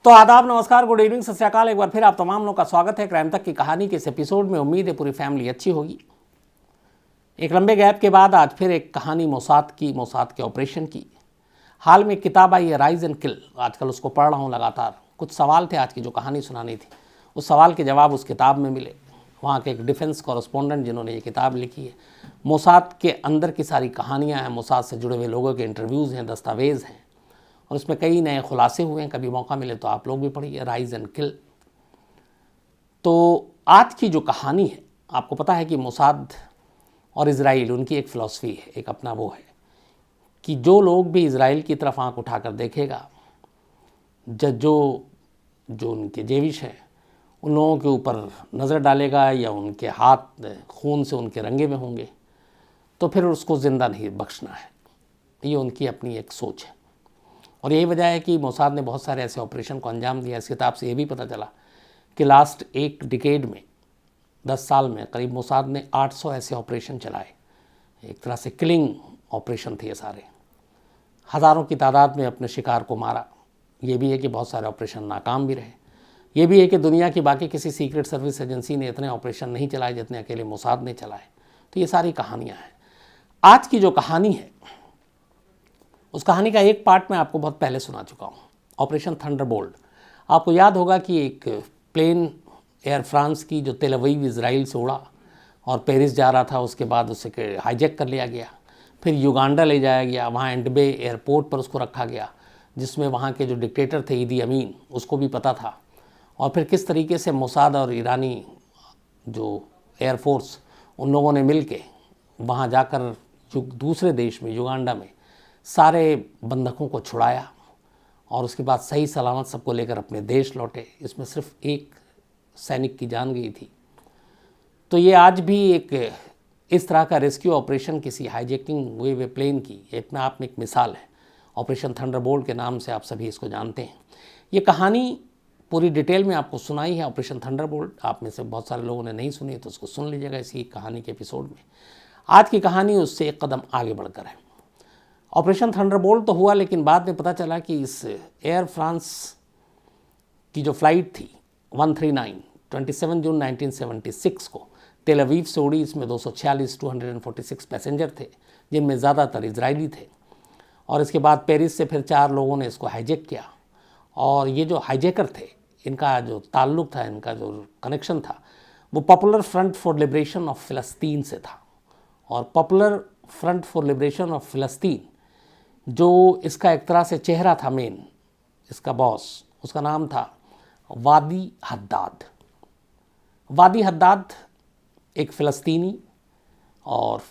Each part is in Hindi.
तो आदाब, नमस्कार, गुड इवनिंग, सत श्री अकाल। एक बार फिर आप तमाम लोगों का स्वागत है क्राइम तक की कहानी के इस एपिसोड में। उम्मीद है पूरी फैमिली अच्छी होगी। एक लंबे गैप के बाद आज फिर एक कहानी मोसाद के ऑपरेशन की। हाल में एक किताब आई है, राइज एंड किल। आजकल उसको पढ़ रहा हूँ लगातार। कुछ सवाल थे आज की जो कहानी सुनानी थी, उस सवाल के जवाब उस किताब में मिले। वहाँ के एक डिफेंस कॉरेस्पॉन्डेंट जिन्होंने ये किताब लिखी है, मोसाद के अंदर की सारी कहानियाँ हैं, मोसाद से जुड़े हुए लोगों के इंटरव्यूज़ हैं, दस्तावेज़ हैं, और उसमें कई नए खुलासे हुए हैं। कभी मौका मिले तो आप लोग भी पढ़िए, राइज एंड किल। तो आज की जो कहानी है, आपको पता है कि मोसाद और इज़राइल, उनकी एक फ़िलॉसफी है, एक अपना वो है कि जो लोग भी इज़राइल की तरफ आंख उठाकर देखेगा, जो उनके जेविश हैं, उन लोगों के ऊपर नज़र डालेगा या उनके हाथ खून से उनके रंगे में होंगे, तो फिर उसको ज़िंदा नहीं बख्शना है। ये उनकी अपनी एक सोच है। और यही वजह है कि मोसाद ने बहुत सारे ऐसे ऑपरेशन को अंजाम दिया। इस किताब से ये भी पता चला कि लास्ट एक डिकेड में, 10 साल में करीब मोसाद ने 800 ऐसे ऑपरेशन चलाए। एक तरह से किलिंग ऑपरेशन थे ये सारे। हज़ारों की तादाद में अपने शिकार को मारा। ये भी है कि बहुत सारे ऑपरेशन नाकाम भी रहे। ये भी है कि दुनिया की बाकी किसी सीक्रेट सर्विस एजेंसी ने इतने ऑपरेशन नहीं चलाए जितने अकेले मोसाद ने चलाए। तो ये सारी कहानियाँ हैं। आज की जो कहानी है, उस कहानी का एक पार्ट मैं आपको बहुत पहले सुना चुका हूँ, ऑपरेशन थंडरबोल्ट। आपको याद होगा कि एक प्लेन एयर फ्रांस की जो तेल अवीव इज़राइल से उड़ा और पेरिस जा रहा था, उसके बाद उसे हाईजैक कर लिया गया, फिर युगांडा ले जाया गया, वहाँ एंडबे एयरपोर्ट पर उसको रखा गया, जिसमें वहाँ के जो डिक्टेटर थे ईदी अमीन, उसको भी पता था। और फिर किस तरीके से मोसाद और ईरानी जो एयरफोर्स, उन लोगों ने मिल के वहाँ जाकर दूसरे देश में, युगांडा में, सारे बंधकों को छुड़ाया और उसके बाद सही सलामत सबको लेकर अपने देश लौटे। इसमें सिर्फ एक सैनिक की जान गई थी। तो ये आज भी एक इस तरह का रेस्क्यू ऑपरेशन, किसी हाईजैकिंग हुए हुए प्लेन की, अपने आप में एक मिसाल है। ऑपरेशन थंडरबोल्ट के नाम से आप सभी इसको जानते हैं। ये कहानी पूरी डिटेल में आपको सुनाई है, ऑपरेशन थंडरबोल्ट। आप में से बहुत सारे लोगों ने नहीं सुनी, तो उसको सुन लीजिएगा इसी कहानी के एपिसोड में। आज की कहानी उससे एक कदम आगे बढ़कर है। ऑपरेशन थंडरबोल्ट तो हुआ, लेकिन बाद में पता चला कि इस एयर फ्रांस की जो फ़्लाइट थी 139, 27 जून 1976 को तेल अवीव से उड़ी। इसमें 246 पैसेंजर थे, जिनमें ज़्यादातर इजरायली थे। और इसके बाद पेरिस से फिर 4 लोगों ने इसको हाईजैक किया। और ये जो हाईजैकर थे, इनका जो ताल्लुक़ था, इनका जो कनेक्शन था, वो popular front for liberation of फ़लस्तीन से था। और popular front for liberation of फ़लस्तीन, जो इसका एक तरह से चेहरा था, मेन इसका बॉस, उसका नाम था वादी हद्दाद। वादी हद्दाद एक फ़लस्तीनी, और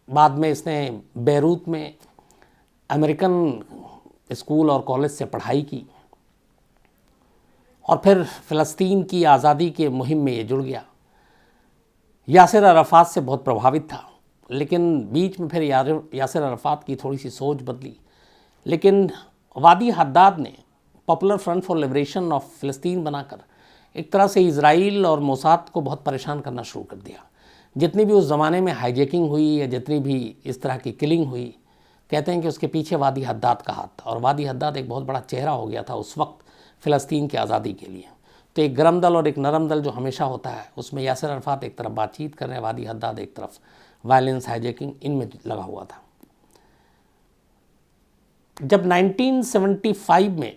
बाद में इसने बेरूत में अमेरिकन स्कूल और कॉलेज से पढ़ाई की, और फिर फ़लस्तीन की आज़ादी के मुहिम में ये जुड़ गया। यासिर अराफ़ात से बहुत प्रभावित था, लेकिन बीच में फिर यासिर अराफ़ात की थोड़ी सी सोच बदली। लेकिन वादी हद्दाद ने popular front for liberation of फ़लस्तीन बनाकर एक तरह से इज़राइल और मोसाद को बहुत परेशान करना शुरू कर दिया। जितनी भी उस ज़माने में हाईजैकिंग हुई या जितनी भी इस तरह की किलिंग हुई, कहते हैं कि उसके पीछे वादी हद्दाद का हाथ था। और वादी हद्दाद एक बहुत बड़ा चेहरा हो गया था उस वक्त फ़लस्तीन की आज़ादी के लिए। तो एक गर्म दल और एक नरम दल जो हमेशा होता है, उसमें यासिर अराफ़ात एक तरफ बातचीत कर रहे हैं, वादी हद्दाद एक तरफ वायलेंस, हाईजैकिंग, इनमें लगा हुआ था। जब 1975 में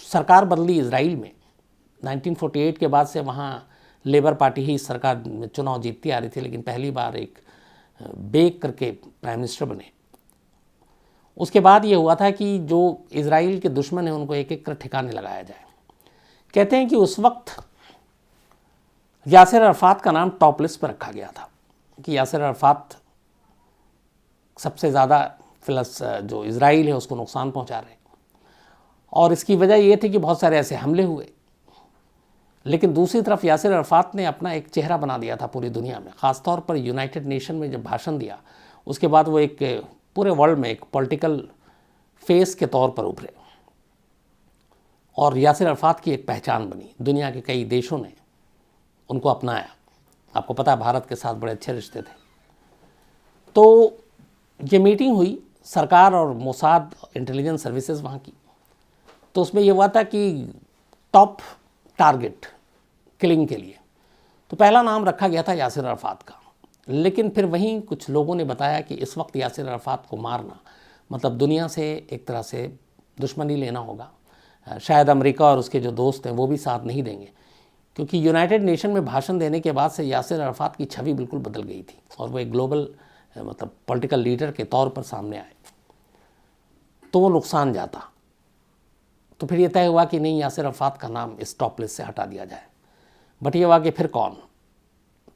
सरकार बदली इज़राइल में, 1948 के बाद से वहाँ लेबर पार्टी ही सरकार में चुनाव जीतती आ रही थी, लेकिन पहली बार एक बेक करके प्राइम मिनिस्टर बने। उसके बाद ये हुआ था कि जो इज़राइल के दुश्मन हैं, उनको एक एक कर ठिकाने लगाया जाए। कहते हैं कि उस वक्त यासिर अराफ़ात का नाम टॉप लिस्ट पर रखा गया था कि यासिर अराफ़ात सबसे ज़्यादा जो इज़राइल है उसको नुकसान पहुंचा रहे। और इसकी वजह ये थी कि बहुत सारे ऐसे हमले हुए। लेकिन दूसरी तरफ यासिर अराफ़ात ने अपना एक चेहरा बना दिया था पूरी दुनिया में, ख़ासतौर पर यूनाइटेड नेशन में जब भाषण दिया, उसके बाद वो एक पूरे वर्ल्ड में एक पॉलिटिकल फेस के तौर पर उभरे। और यासिर अराफ़ात की एक पहचान बनी। दुनिया के कई देशों ने उनको अपनाया। आपको पता है भारत के साथ बड़े अच्छे रिश्ते थे। तो ये मीटिंग हुई सरकार और मोसाद इंटेलिजेंस सर्विसेज वहाँ की। तो उसमें ये हुआ था कि टॉप टारगेट किलिंग के लिए, तो पहला नाम रखा गया था यासिर अराफात का। लेकिन फिर वहीं कुछ लोगों ने बताया कि इस वक्त यासिर अराफात को मारना मतलब दुनिया से एक तरह से दुश्मनी लेना होगा। शायद अमेरिका और उसके जो दोस्त हैं वो भी साथ नहीं देंगे, क्योंकि यूनाइटेड नेशन में भाषण देने के बाद से यासिर अराफात की छवि बिल्कुल बदल गई थी और वो एक ग्लोबल मतलब पॉलिटिकल लीडर के तौर पर सामने आए, तो वो नुकसान जाता। तो फिर ये तय हुआ कि नहीं, यासिर अराफात का नाम इस टॉप लिस्ट से हटा दिया जाए। बट ये हुआ कि फिर कौन,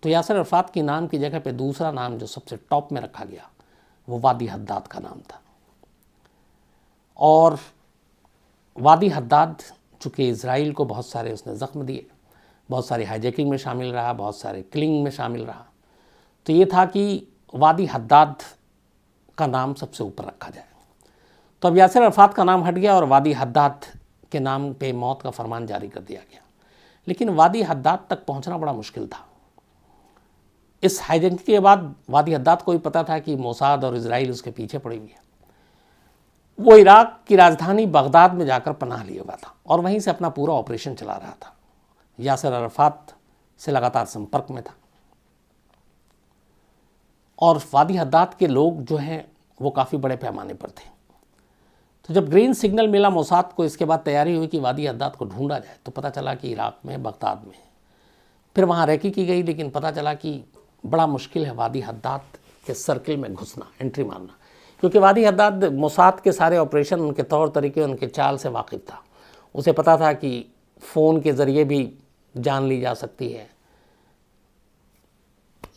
तो यासिर अराफात की नाम की जगह पे दूसरा नाम जो सबसे टॉप में रखा गया वो वादी हद्दाद का नाम था। और वादी हद्दाद चूँकि इज़राइल को बहुत सारे उसने ज़ख्म दिए, बहुत सारी हाईजैकिंग में शामिल रहा, बहुत सारे किलिंग में शामिल रहा, तो ये था कि वादी हद्दाद का नाम सबसे ऊपर रखा जाए। तो अब यासिर अराफात का नाम हट गया और वादी हद्दाद के नाम पे मौत का फरमान जारी कर दिया गया। लेकिन वादी हद्दाद तक पहुंचना बड़ा मुश्किल था। इस हाईजैकिंग के बाद वादी हद्दाद को भी पता था कि मोसाद और इजराइल उसके पीछे पड़ी हुई है। वो इराक की राजधानी बगदाद में जाकर पनाह लिए हुआ था और वहीं से अपना पूरा ऑपरेशन चला रहा था। यासिर अराफात से लगातार संपर्क में था और वादी हद्दाद के लोग जो हैं वो काफ़ी बड़े पैमाने पर थे। तो जब ग्रीन सिग्नल मिला मोसाद को, इसके बाद तैयारी हुई कि वादी हद्दाद को ढूंढा जाए, तो पता चला कि इराक में, बगदाद में। फिर वहाँ रेकी की गई, लेकिन पता चला कि बड़ा मुश्किल है वादी हद्दाद के सर्किल में घुसना, एंट्री मारना, क्योंकि वादी हद्दाद मोसाद के सारे ऑपरेशन, उनके तौर तरीके, उनके चाल से वाकिफ़ था। उसे पता था कि फ़ोन के ज़रिए भी जान ली जा सकती है,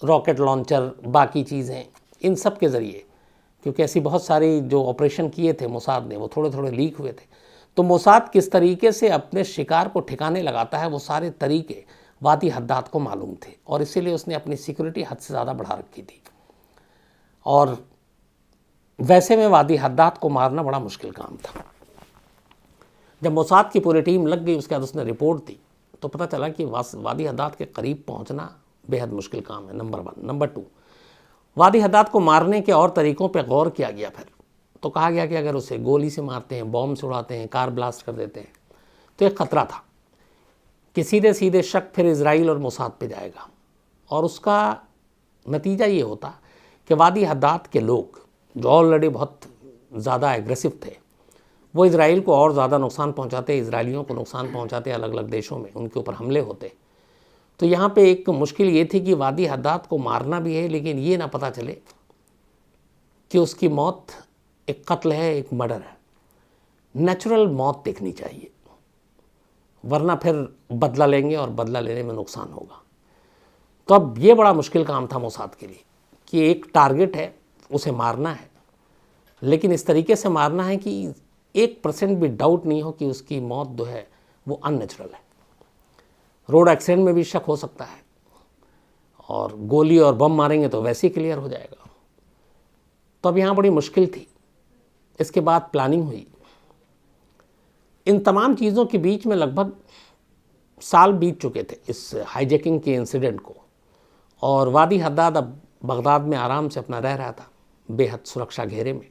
रॉकेट लॉन्चर, बाकी चीज़ें, इन सब के ज़रिए, क्योंकि ऐसी बहुत सारी जो ऑपरेशन किए थे मोसाद ने वो थोड़े थोड़े लीक हुए थे। तो मोसाद किस तरीके से अपने शिकार को ठिकाने लगाता है, वो सारे तरीके वादी हद्दाद को मालूम थे और इसीलिए उसने अपनी सिक्योरिटी हद से ज़्यादा बढ़ा रखी थी। और वैसे में वादी हद्दाद को मारना बड़ा मुश्किल काम था। जब मोसाद की पूरी टीम लग गई, उसके बाद उसने रिपोर्ट दी, तो पता चला कि वादी हद्दाद के करीब पहुंचना बेहद मुश्किल काम है, नंबर 1। नंबर 2, वादी हद्दाद को मारने के और तरीक़ों पर गौर किया गया। फिर तो कहा गया कि अगर उसे गोली से मारते हैं, बॉम्ब से उड़ाते हैं, कार ब्लास्ट कर देते हैं, तो एक ख़तरा था कि सीधे सीधे शक फिर इज़राइल और मोसाद पे जाएगा और उसका नतीजा ये होता कि वादी हद्दाद के लोग जो ऑलरेडी बहुत ज़्यादा एग्रेसिव थे, वो इज़राइल को और ज़्यादा नुकसान पहुंचाते, इजरायलियों को नुकसान पहुंचाते, अलग अलग देशों में उनके ऊपर हमले होते। तो यहाँ पे एक मुश्किल ये थी कि वादी हद्दाद को मारना भी है, लेकिन ये ना पता चले कि उसकी मौत एक कत्ल है, एक मर्डर है। नेचुरल मौत देखनी चाहिए, वरना फिर बदला लेंगे और बदला लेने में नुकसान होगा। तो अब ये बड़ा मुश्किल काम था मोसाद के लिए कि एक टारगेट है, उसे मारना है, लेकिन इस तरीके से मारना है कि 1% भी डाउट नहीं हो कि उसकी मौत जो है वो अननेचुरल है। रोड एक्सीडेंट में भी शक हो सकता है और गोली और बम मारेंगे तो वैसे ही क्लियर हो जाएगा। तो अब यहाँ बड़ी मुश्किल थी। इसके बाद प्लानिंग हुई। इन तमाम चीज़ों के बीच में लगभग साल बीत चुके थे इस हाईजैकिंग के इंसिडेंट को, और वादी हद्दाद अब बगदाद में आराम से अपना रह रहा था, बेहद सुरक्षा घेरे में।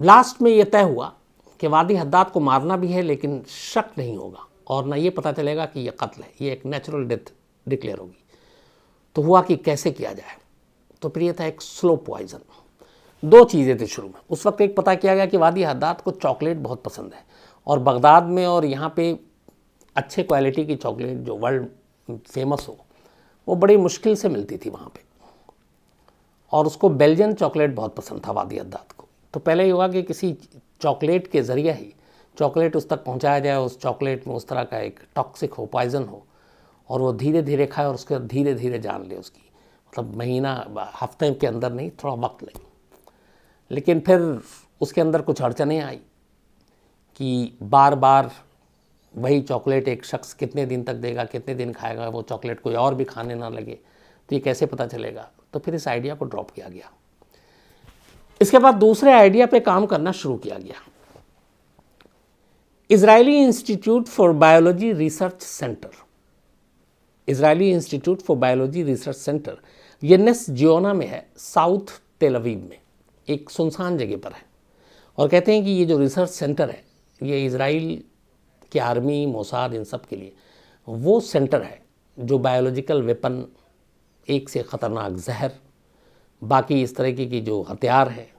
लास्ट में ये तय हुआ कि वादी हद्दाद को मारना भी है, लेकिन शक नहीं होगा और ना ये पता चलेगा कि ये कत्ल है, ये एक नेचुरल डेथ डिक्लेयर होगी। तो हुआ कि कैसे किया जाए, तो फिर ये था एक स्लो पॉइजन। 2 चीज़ें थी शुरू में। उस वक्त एक पता किया गया कि वादी हद्दाद को चॉकलेट बहुत पसंद है और बगदाद में और यहाँ पे अच्छे क्वालिटी की चॉकलेट जो वर्ल्ड फेमस हो वो बड़ी मुश्किल से मिलती थी वहाँ पे, और उसको बेल्जियन चॉकलेट बहुत पसंद था वादी हद्दाद को। तो पहले ये हुआ कि किसी चॉकलेट के ज़रिए ही चॉकलेट उस तक पहुँचाया जाए, उस चॉकलेट में उस तरह का एक टॉक्सिक हो, पॉइजन हो, और वो धीरे धीरे खाए और उसके धीरे धीरे जान ले उसकी, मतलब महीना हफ्ते के अंदर नहीं, थोड़ा वक्त लगे। लेकिन फिर उसके अंदर कुछ अड़चनें आई कि बार बार वही चॉकलेट एक शख्स कितने दिन तक देगा, कितने दिन खाएगा, वो चॉकलेट कोई और भी खाने ना लगे, तो ये कैसे पता चलेगा। तो फिर इस आइडिया को ड्रॉप किया गया। इसके बाद दूसरे आइडिया पे काम करना शुरू किया गया। Israeli institute for biology research centre, Israeli institute for biology research centre ये नेस जियोना में है, साउथ तेल अवीव में, एक सुनसान जगह पर है। और कहते हैं कि ये जो रिसर्च सेंटर है ये इजराइल की आर्मी, मोसाद, इन सब के लिए वो सेंटर है जो बायोलॉजिकल वेपन, एक से ख़तरनाक जहर, बाकी इस तरीके की जो हथियार हैं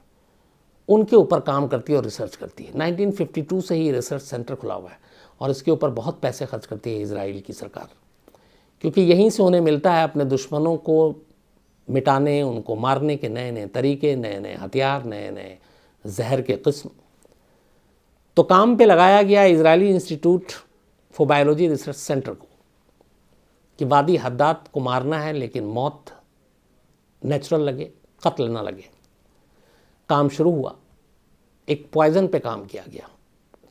उनके ऊपर काम करती है और रिसर्च करती है। 1952 से ही रिसर्च सेंटर खुला हुआ है और इसके ऊपर बहुत पैसे खर्च करती है इजराइल की सरकार, क्योंकि यहीं से उन्हें मिलता है अपने दुश्मनों को मिटाने, उनको मारने के नए नए तरीके, नए नए हथियार, नए नए जहर के किस्म। तो काम पे लगाया गया Israeli institute for biology research centre को कि वादी हद्दाद को मारना है लेकिन मौत नेचुरल लगे, कत्ल ना लगे। काम शुरू हुआ, एक पॉइज़न पे काम किया गया।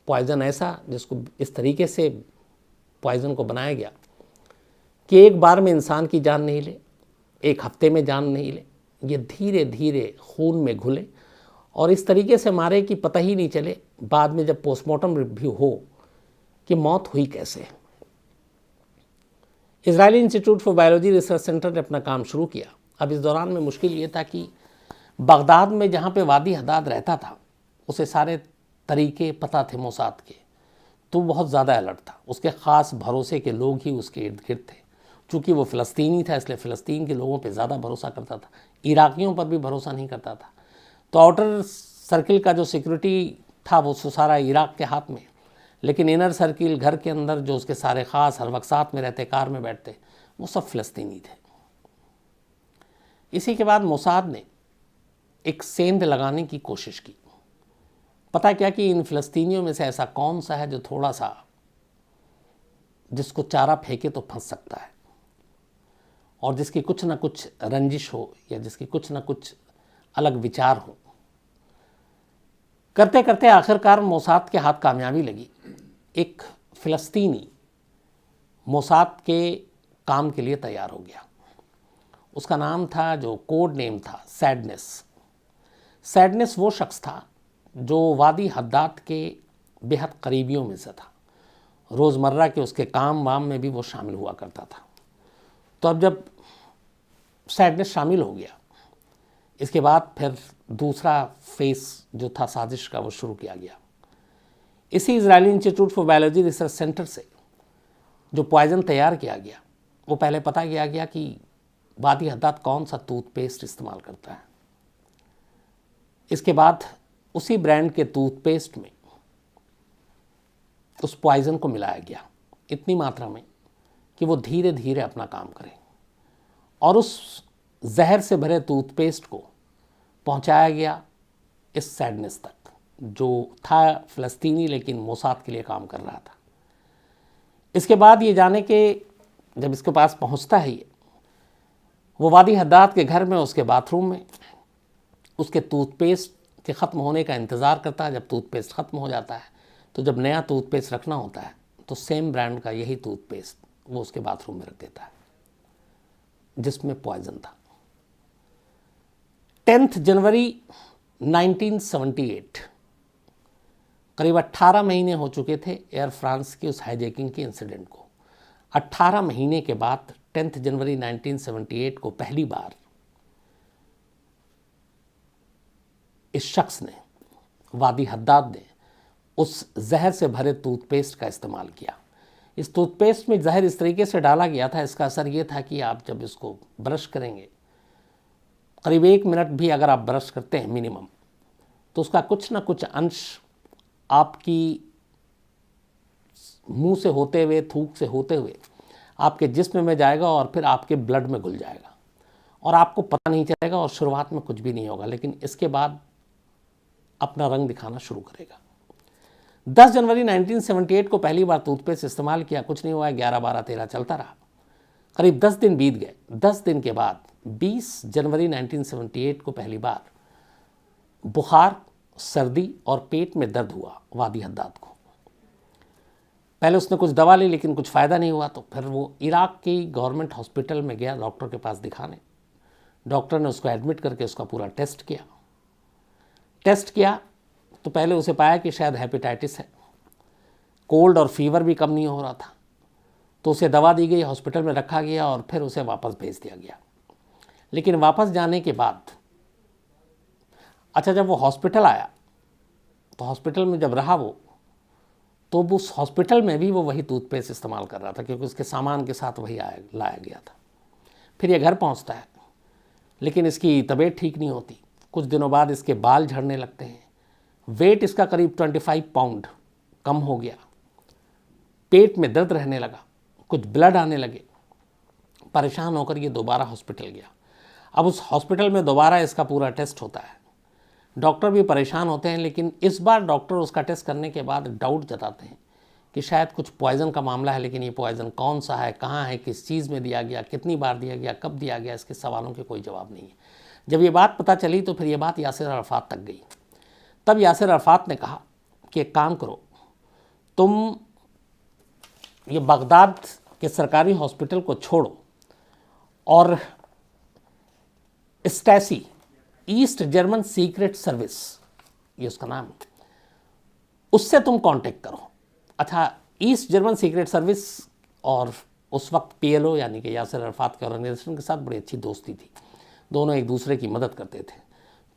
पॉइज़न ऐसा जिसको इस तरीके से पॉइज़न को बनाया गया कि एक बार में इंसान की जान नहीं ले, एक हफ्ते में जान नहीं ले, ये धीरे धीरे खून में घुले और इस तरीके से मारे कि पता ही नहीं चले बाद में जब पोस्टमार्टम रिव्यू हो कि मौत हुई कैसे। Israeli institute for biology research centre ने अपना काम शुरू किया। अब इस दौरान में मुश्किल ये था कि बगदाद में जहाँ पे वादी हद्दाद रहता था उसे सारे तरीके पता थे मोसाद के, तो बहुत ज़्यादा अलर्ट था। उसके ख़ास भरोसे के लोग ही उसके इर्द गिर्द थे। चूँकि वो फ़लस्तीनी था इसलिए फ़लस्तीन के लोगों पे ज़्यादा भरोसा करता था, इराकियों पर भी भरोसा नहीं करता था। तो आउटर सर्किल का जो सिक्योरिटी था वो सारा इराक के हाथ में, लेकिन इनर सर्किल, घर के अंदर जो उसके सारे ख़ास हर वक्त साथ में रहते, कार में बैठते, वो सब फ़लस्तीनी थे। इसी के बाद मोसाद ने एक सेंध लगाने की कोशिश की। पता क्या कि इन फ़लस्तीनियों में से ऐसा कौन सा है जो थोड़ा सा जिसको चारा फेंके तो फंस सकता है और जिसकी कुछ ना कुछ रंजिश हो या जिसकी कुछ ना कुछ अलग विचार हो। करते करते आखिरकार मोसाद के हाथ कामयाबी लगी। एक फ़लस्तीनी मोसाद के काम के लिए तैयार हो गया। उसका नाम था, जो कोड नेम था, सैडनेस। सैडनेस वो शख्स था जो वादी हद्दाद के बेहद करीबियों में से था। रोज़मर्रा के उसके काम वाम में भी वो शामिल हुआ करता था। तो अब जब सैडनेस शामिल हो गया, इसके बाद फिर दूसरा फेस जो था साजिश का वो शुरू किया गया। इसी Israeli institute for biology research centre से जो पॉइज़न तैयार किया गया वो पहले पता किया गया कि वादी हद्दाद कौन सा टूथपेस्ट इस्तेमाल करता है। इसके बाद उसी ब्रांड के टूथपेस्ट में उस पॉइज़न को मिलाया गया इतनी मात्रा में कि वो धीरे धीरे अपना काम करे और उस जहर से भरे टूथपेस्ट को पहुंचाया गया इस सैडनेस तक, जो था फ़लस्तीनी लेकिन मोसाद के लिए काम कर रहा था। इसके बाद ये जाने के जब इसके पास पहुंचता है, वो वादी हद्दाद के घर में, उसके बाथरूम में उसके टूथपेस्ट के ख़त्म होने का इंतज़ार करता है। जब टूथपेस्ट ख़त्म हो जाता है तो जब नया टूथपेस्ट रखना होता है तो सेम ब्रांड का यही टूथपेस्ट वो उसके बाथरूम में रख देता है जिसमें पॉइज़न था। 10 जनवरी 1978, करीब 18 महीने हो चुके थे एयर फ्रांस की उस हाईजैकिंग के इंसिडेंट को। 18 महीने के बाद 10 जनवरी 1978 को पहली बार इस शख्स ने, वादी हद्दाद ने, उस जहर से भरे टूथपेस्ट का इस्तेमाल किया। इस टूथपेस्ट में जहर इस तरीके से डाला गया था, इसका असर ये था कि आप जब इसको ब्रश करेंगे, करीब 1 मिनट भी अगर आप ब्रश करते हैं मिनिमम, तो उसका कुछ ना कुछ अंश आपकी मुंह से होते हुए, थूक से होते हुए आपके जिस्म में जाएगा और फिर आपके ब्लड में घुल जाएगा और आपको पता नहीं चलेगा और शुरुआत में कुछ भी नहीं होगा, लेकिन इसके बाद अपना रंग दिखाना शुरू करेगा। 10 जनवरी 1978 को पहली बार टूथपेस्ट इस्तेमाल किया, कुछ नहीं हुआ, 11, 12, 13 चलता रहा। करीब 10 दिन बीत गए। 10 दिन के बाद 20 जनवरी 1978 को पहली बार बुखार, सर्दी और पेट में दर्द हुआ वादी हद्दाद को। पहले उसने कुछ दवा ली लेकिन कुछ फ़ायदा नहीं हुआ, तो फिर वो इराक की गवर्नमेंट हॉस्पिटल में गया डॉक्टर के पास दिखाने। डॉक्टर ने उसको एडमिट करके उसका पूरा टेस्ट किया तो पहले उसे पाया कि शायद हेपेटाइटिस है। कोल्ड और फीवर भी कम नहीं हो रहा था, तो उसे दवा दी गई, हॉस्पिटल में रखा गया और फिर उसे वापस भेज दिया गया। लेकिन वापस जाने के बाद, अच्छा, जब वो हॉस्पिटल आया तो हॉस्पिटल में जब रहा वो, तो उस हॉस्पिटल में भी वो वही टूथपेस्ट इस्तेमाल कर रहा था, क्योंकि उसके सामान के साथ वही लाया गया था। फिर ये घर पहुंचता है, लेकिन इसकी तबीयत ठीक नहीं होती। कुछ दिनों बाद इसके बाल झड़ने लगते हैं, वेट इसका करीब 25 पाउंड कम हो गया, पेट में दर्द रहने लगा, कुछ ब्लड आने लगे। परेशान होकर ये दोबारा हॉस्पिटल गया। अब उस हॉस्पिटल में दोबारा इसका पूरा टेस्ट होता है। डॉक्टर भी परेशान होते हैं, लेकिन इस बार डॉक्टर उसका टेस्ट करने के बाद डाउट जताते हैं कि शायद कुछ पॉइज़न का मामला है, लेकिन ये पॉइज़न कौन सा है, कहाँ है, किस चीज़ में दिया गया, कितनी बार दिया गया, कब दिया गया, इसके सवालों के कोई जवाब नहीं है। जब ये बात पता चली तो फिर ये बात यासिर अराफात तक गई। तब यासिर अराफात ने कहा कि एक काम करो, तुम ये बगदाद के सरकारी हॉस्पिटल को छोड़ो और Stacy, east German secret service, ये उसका नाम है, उससे तुम कांटेक्ट करो। अच्छा, ईस्ट जर्मन सीक्रेट सर्विस और उस वक्त पीएलओ यानी कि यासिर अराफात के ऑर्गेनाइजेशन के साथ बड़ी अच्छी दोस्ती थी, दोनों एक दूसरे की मदद करते थे।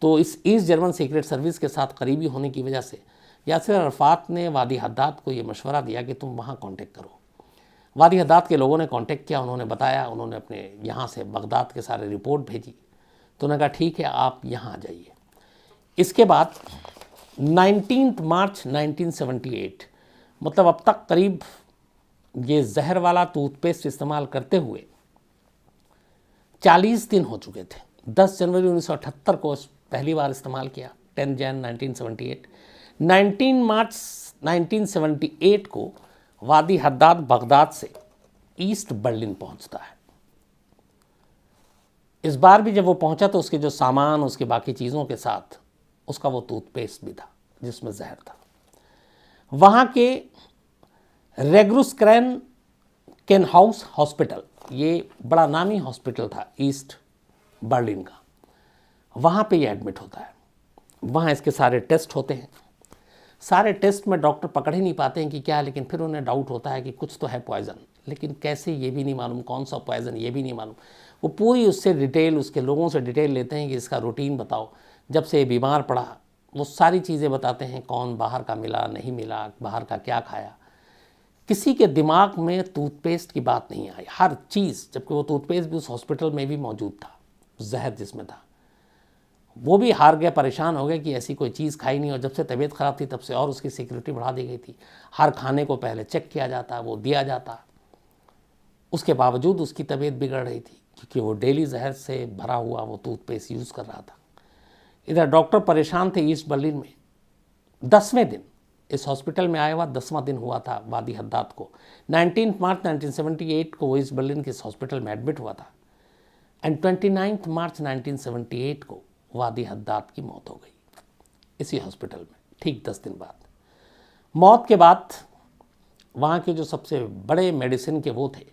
तो इस ईस्ट जर्मन सीक्रेट सर्विस के साथ करीबी होने की वजह से यासिर अराफात ने वादी हद्दाद को ये मशवरा दिया कि तुम वहाँ कांटेक्ट करो। वादी हद्दाद के लोगों ने कांटेक्ट किया, उन्होंने बताया, उन्होंने अपने यहाँ से बगदाद के सारे रिपोर्ट भेजी, तो उन्होंने कहा ठीक है आप यहाँ आ जाइए। इसके बाद 19 मार्च 1978, मतलब अब तक करीब ये जहर वाला टूथपेस्ट इस्तेमाल करते हुए 40 दिन हो चुके थे। 10 जनवरी 1978 को पहली बार इस्तेमाल किया, 10 जन 1978। 19 मार्च 1978 को वादी हद्दाद बगदाद से ईस्ट बर्लिन पहुंचता है। इस बार भी जब वो पहुंचा तो उसके जो सामान, उसके बाकी चीज़ों के साथ उसका वो टूथपेस्ट भी था जिसमें जहर था। वहाँ के रेग्रुस्क्रैन केनहाउस हॉस्पिटल, ये बड़ा नामी हॉस्पिटल था ईस्ट बर्लिन का, वहाँ पे ये एडमिट होता है। वहाँ इसके सारे टेस्ट होते हैं। सारे टेस्ट में डॉक्टर पकड़ ही नहीं पाते हैं कि क्या है, लेकिन फिर उन्हें डाउट होता है कि कुछ तो है पॉइज़न, लेकिन कैसे ये भी नहीं मालूम, कौन सा पॉइज़न ये भी नहीं मालूम। वो पूरी उससे डिटेल, उसके लोगों से डिटेल लेते हैं कि इसका रूटीन बताओ, जब से ये बीमार पड़ा वो सारी चीज़ें बताते हैं, कौन बाहर का मिला नहीं मिला, बाहर का क्या खाया। किसी के दिमाग में टूथपेस्ट की बात नहीं आई, हर चीज़, जबकि वो टूथपेस्ट भी उस हॉस्पिटल में भी मौजूद था, जहर जिसमें था। वो भी हार गए, परेशान हो गए कि ऐसी कोई चीज़ खाई नहीं, और जब से तबीयत ख़राब थी तब से और उसकी सिक्योरिटी बढ़ा दी गई थी। हर खाने को पहले चेक किया जाता, वो दिया जाता। उसके बावजूद उसकी तबीयत बिगड़ रही थी, क्योंकि वो डेली जहर से भरा हुआ वो टूथपेस्ट यूज़ कर रहा था। इधर डॉक्टर परेशान थे ईस्ट बर्लिन में। 10वें दिन इस हॉस्पिटल में आया हुआ 10वां दिन हुआ था वादी हद्दाद को। 19 मार्च 1978 को वो ईस्ट बर्लिन के इस हॉस्पिटल में एडमिट हुआ था, एंड 29 मार्च 1978 को वादी हद्दाद की मौत हो गई इसी हॉस्पिटल में, ठीक 10 दिन बाद। मौत के बाद वहाँ के जो सबसे बड़े मेडिसिन के वो थे,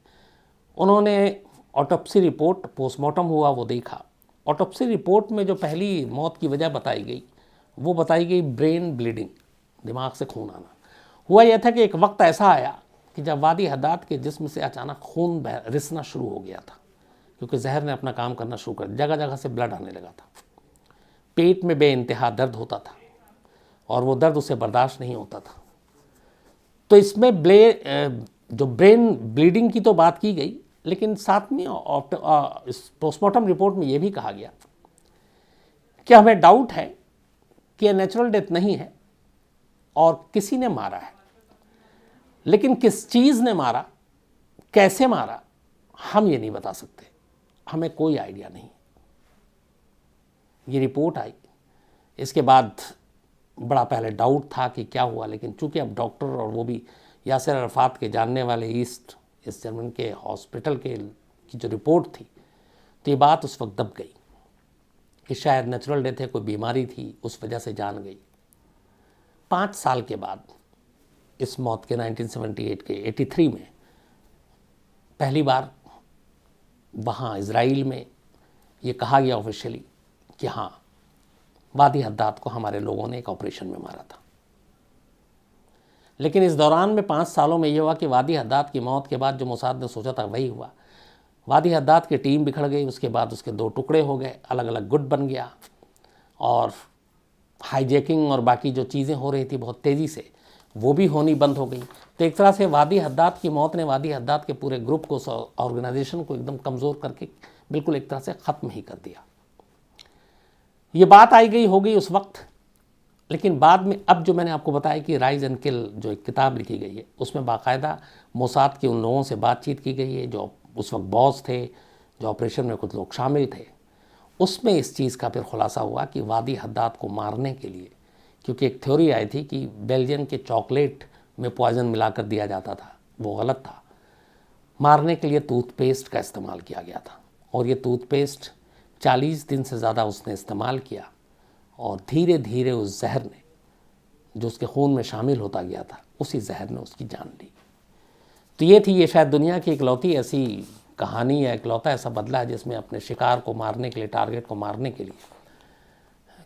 उन्होंने ऑटोप्सी रिपोर्ट, पोस्टमार्टम हुआ, वो देखा। ऑटोप्सी रिपोर्ट में जो पहली मौत की वजह बताई गई, वो बताई गई ब्रेन ब्लीडिंग, दिमाग से खून आना। हुआ यह था कि एक वक्त ऐसा आया कि जब वादी हद्दाद के जिस्म से अचानक खून रिसना शुरू हो गया था, क्योंकि जहर ने अपना काम करना शुरू कर दिया। जगह जगह से ब्लड आने लगा था, पेट में बेइंतहा दर्द होता था, और वो दर्द उसे बर्दाश्त नहीं होता था। तो इसमें जो ब्रेन ब्लीडिंग की तो बात की गई, लेकिन साथ में इस पोस्टमार्टम रिपोर्ट में ये भी कहा गया कि हमें डाउट है कि यह नेचुरल डेथ नहीं है और किसी ने मारा है, लेकिन किस चीज़ ने मारा, कैसे मारा, हम ये नहीं बता सकते, हमें कोई आइडिया नहीं। ये रिपोर्ट आई, इसके बाद बड़ा पहले डाउट था कि क्या हुआ, लेकिन चूंकि अब डॉक्टर और वो भी यासिर अराफात के जानने वाले ईस्ट जर्मन के हॉस्पिटल की जो रिपोर्ट थी, तो ये बात उस वक्त दब गई कि शायद नेचुरल डेथ है, कोई बीमारी थी उस वजह से जान गई। 5 साल के बाद इस मौत के 1978 के 83 में पहली बार वहाँ इजराइल में ये कहा गया ऑफिशियली कि हाँ, वादी हद्दाद को हमारे लोगों ने एक ऑपरेशन में मारा था। लेकिन इस दौरान में 5 सालों में ये हुआ कि वादी हद्दाद की मौत के बाद जो मोसाद ने सोचा था वही हुआ। वादी हद्दाद की टीम बिखर गई, उसके बाद उसके 2 टुकड़े हो गए, अलग अलग गुट बन गया, और हाईजैकिंग और बाकी जो चीज़ें हो रही थी बहुत तेज़ी से, वो भी होनी बंद हो गई। तो एक तरह से वादी हद्दाद की मौत ने वादी हद्दाद के पूरे ग्रुप को, ऑर्गेनाइजेशन को एकदम कमज़ोर करके बिल्कुल एक तरह से ख़त्म ही कर दिया। ये बात आई गई हो गई उस वक्त, लेकिन बाद में अब जो मैंने आपको बताया कि राइज एंड किल जो एक किताब लिखी गई है, उसमें बाकायदा मोसाद के उन लोगों से बातचीत की गई है जो उस वक्त बॉस थे, जो ऑपरेशन में कुछ लोग शामिल थे। उसमें इस चीज़ का फिर खुलासा हुआ कि वादी हद्दाद को मारने के लिए, क्योंकि एक थ्योरी आई थी कि बेल्जियम के चॉकलेट में पॉइजन मिलाकर दिया जाता था, वो गलत था। मारने के लिए टूथपेस्ट का इस्तेमाल किया गया था, और ये टूथपेस्ट 40 दिन से ज़्यादा उसने इस्तेमाल किया, और धीरे धीरे उस जहर ने, जो उसके खून में शामिल होता गया था, उसी जहर ने उसकी जान ली। तो ये शायद दुनिया की इकलौती ऐसी कहानी या इकलौता ऐसा बदला है जिसमें अपने शिकार को मारने के लिए, टारगेट को मारने के लिए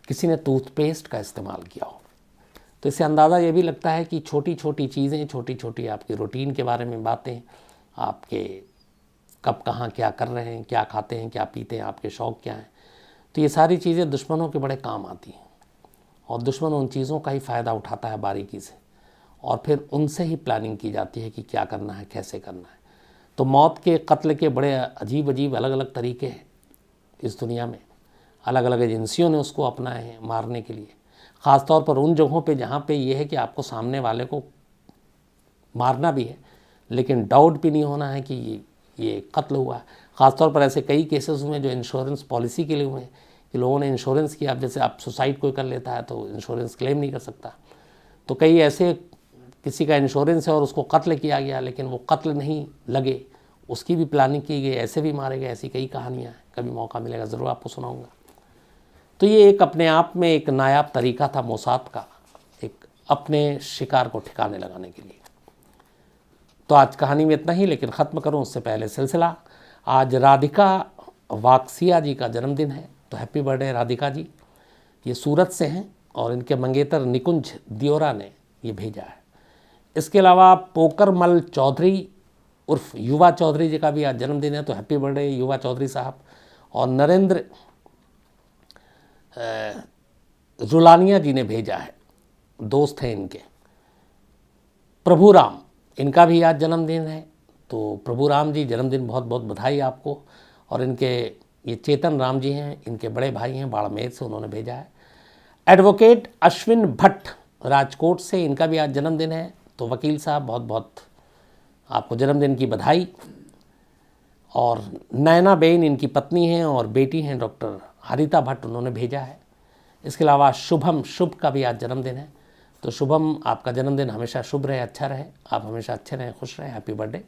किसी ने टूथपेस्ट का इस्तेमाल किया हो। तो इससे अंदाज़ा ये भी लगता है कि छोटी छोटी चीज़ें, छोटी छोटी आपकी रूटीन के बारे में बातें, आपके कब कहाँ क्या कर रहे हैं, क्या खाते हैं, क्या पीते हैं, आपके शौक़ क्या हैं, तो ये सारी चीज़ें दुश्मनों के बड़े काम आती हैं, और दुश्मन उन चीज़ों का ही फ़ायदा उठाता है बारीकी से, और फिर उनसे ही प्लानिंग की जाती है कि क्या करना है, कैसे करना है। तो मौत के, कत्ल के बड़े अजीब अजीब अलग अलग तरीके हैं इस दुनिया में। अलग अलग एजेंसियों ने उसको अपनाए हैं मारने के लिए, ख़ास तौर पर उन जगहों पे जहाँ पे ये है कि आपको सामने वाले को मारना भी है, लेकिन डाउट भी नहीं होना है कि ये कत्ल हुआ है। ख़ास तौर पर ऐसे कई केसेस हुए जो इंश्योरेंस पॉलिसी के लिए हुए हैं कि लोगों ने इंश्योरेंस किया। अब जैसे आप सुसाइड कोई कर लेता है तो इंश्योरेंस क्लेम नहीं कर सकता, तो कई ऐसे किसी का इंश्योरेंस है और उसको कत्ल किया गया, लेकिन वो कत्ल नहीं लगे, उसकी भी प्लानिंग की गई, ऐसे भी मारे गए। ऐसी कई कहानियाँ हैं, कभी मौका मिलेगा ज़रूर आपको सुनाऊंगा। तो ये एक अपने आप में एक नायाब तरीका था मोसाद का, एक अपने शिकार को ठिकाने लगाने के लिए। तो आज कहानी में इतना ही, लेकिन ख़त्म करूं उससे पहले सिलसिला। आज राधिका वाक्सिया जी का जन्मदिन है, तो हैप्पी बर्थडे राधिका जी। ये सूरत से हैं और इनके मंगेतर निकुंज दियोरा ने ये भेजा है। इसके अलावा पोकरमल चौधरी उर्फ युवा चौधरी जी का भी आज जन्मदिन है, तो हैप्पी बर्थडे युवा चौधरी साहब। और नरेंद्र रुलानिया जी ने भेजा है, दोस्त हैं इनके। प्रभु राम, इनका भी आज जन्मदिन है, तो प्रभु राम जी जन्मदिन, बहुत बहुत बधाई आपको। और इनके ये चेतन राम जी हैं, इनके बड़े भाई हैं, बाड़मेर से, उन्होंने भेजा है। एडवोकेट अश्विन भट्ट राजकोट से, इनका भी आज जन्मदिन है, तो वकील साहब बहुत बहुत आपको जन्मदिन की बधाई। और नैना बेन इनकी पत्नी हैं और बेटी हैं डॉक्टर हरिता भट्ट, उन्होंने भेजा है। इसके अलावा शुभम, शुभ का भी आज जन्मदिन है, तो शुभम आपका जन्मदिन हमेशा शुभ रहे, अच्छा रहे, आप हमेशा अच्छे रहें, खुश रहें, हैप्पी बर्थडे।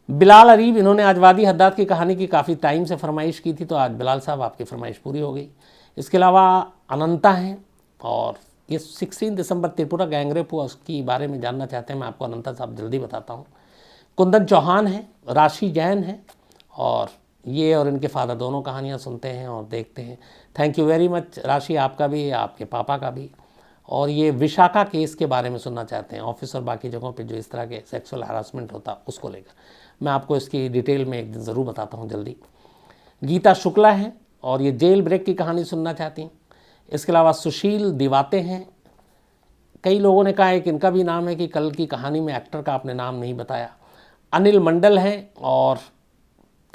बिलाल अरीब, इन्होंने आज वादी हद्दाद की कहानी की काफ़ी टाइम से फरमाइश की थी, तो आज बिलाल साहब आपकी फरमाइश पूरी हो गई। इसके अलावा अनंता हैं, और ये 16 दिसंबर त्रिपुरा गैंगरेप हुआ, उसकी बारे में जानना चाहते हैं, मैं आपको अनंता साहब जल्दी बताता हूँ। कुंदन चौहान हैं, राशि जैन हैं, और ये और इनके फादर दोनों कहानियाँ सुनते हैं और देखते हैं। थैंक यू वेरी मच राशि, आपका भी, आपके पापा का भी। और ये विशाखा केस के बारे में सुनना चाहते हैं, ऑफिस और बाकी जगहों पे जो इस तरह के सेक्सुअल हरासमेंट होता उसको लेकर, मैं आपको इसकी डिटेल में एक दिन ज़रूर बताता हूँ जल्दी। गीता शुक्ला हैं, और ये जेल ब्रेक की कहानी सुनना चाहती हैं। इसके अलावा सुशील दिवाते हैं, कई लोगों ने कहा है कि इनका भी नाम है कि कल की कहानी में एक्टर का आपने नाम नहीं बताया। अनिल मंडल हैं, और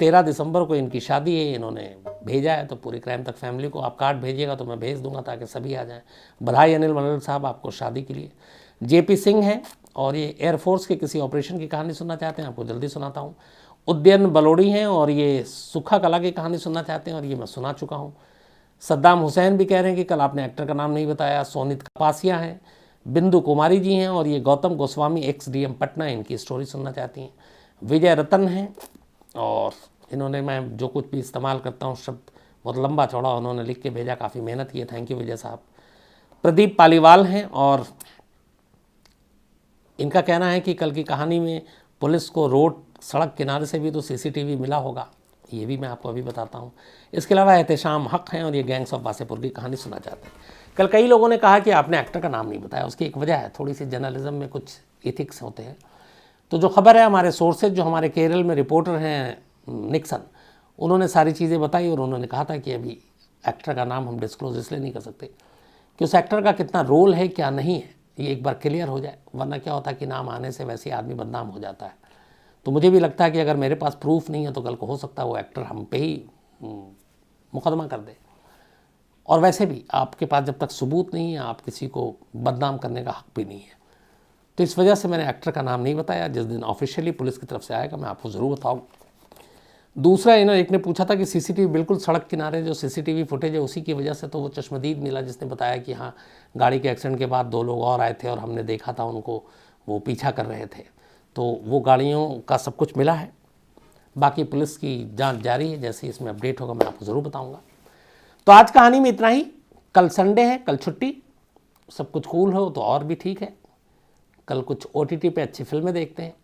13 दिसंबर को इनकी शादी है, इन्होंने भेजा है, तो पूरी क्राइम तक फैमिली को आप कार्ड भेजिएगा तो मैं भेज दूंगा ताकि सभी आ जाएं। बधाई अनिल मंडल साहब आपको शादी के लिए। जेपी सिंह हैं, और ये एयरफोर्स के किसी ऑपरेशन की कहानी सुनना चाहते हैं, आपको जल्दी सुनाता हूँ। उद्यन बलोड़ी हैं, और ये सुखा कला की कहानी सुनना चाहते हैं, और ये मैं सुना चुका हूँ। सद्दाम हुसैन भी कह रहे हैं कि कल आपने एक्टर का नाम नहीं बताया। सोनित कपासिया हैं, बिंदु कुमारी जी हैं, और ये गौतम गोस्वामी एक्स डीएम पटना, इनकी स्टोरी सुनना चाहती हैं। विजय रतन हैं, और इन्होंने, मैं जो कुछ भी इस्तेमाल करता हूँ शब्द बहुत लंबा चौड़ा उन्होंने लिख के भेजा, काफ़ी मेहनत की है, थैंक यू विजय साहब। प्रदीप पालीवाल हैं, और इनका कहना है कि कल की कहानी में पुलिस को रोड, सड़क किनारे से भी तो सीसीटीवी मिला होगा, ये भी मैं आपको अभी बताता हूँ। इसके अलावा एहतेशाम हक हैं, और ये गैंग्स ऑफ वासेपुर की कहानी सुनना चाहते हैं। कल कई लोगों ने कहा कि आपने एक्टर का नाम नहीं बताया, उसकी एक वजह है, थोड़ी सी जर्नलिज्म में कुछ एथिक्स होते हैं। तो जो खबर है, हमारे सोर्सेज जो हमारे केरल में रिपोर्टर हैं निक्सन, उन्होंने सारी चीज़ें बताई, और उन्होंने कहा था कि अभी एक्टर का नाम हम डिस्क्लोज इसलिए नहीं कर सकते कि उस एक्टर का कितना रोल है क्या नहीं है, ये एक बार क्लियर हो जाए। वरना क्या होता है कि नाम आने से वैसे आदमी बदनाम हो जाता है। तो मुझे भी लगता है कि अगर मेरे पास प्रूफ नहीं है तो कल को हो सकता है वो एक्टर हम पे ही मुकदमा कर दे। और वैसे भी आपके पास जब तक सबूत नहीं है आप किसी को बदनाम करने का हक भी नहीं है। तो इस वजह से मैंने एक्टर का नाम नहीं बताया। जिस दिन ऑफिशियली पुलिस की तरफ से आएगा मैं आपको ज़रूर बताऊँ। दूसरा एक ने पूछा था कि सीसीटीवी, बिल्कुल सड़क किनारे जो सीसीटीवी फुटेज है उसी की वजह से तो वो चश्मदीद मिला जिसने बताया कि हाँ गाड़ी के एक्सीडेंट के बाद 2 लोग और आए थे और हमने देखा था उनको, वो पीछा कर रहे थे। तो वो गाड़ियों का सब कुछ मिला है। बाकी पुलिस की जांच जारी है, जैसे इसमें अपडेट होगा मैं आपको ज़रूर बताऊँगा। तो आज कहानी में इतना ही। कल संडे है, कल छुट्टी, सब कुछ कूल हो तो और भी ठीक है। कल कुछ OTT पे अच्छी फिल्में देखते हैं।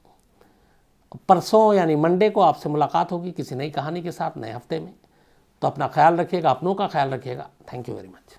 परसों यानी मंडे को आपसे मुलाकात होगी किसी नई कहानी के साथ नए हफ्ते में। तो अपना ख्याल रखिएगा, अपनों का ख्याल रखिएगा। Thank you very much.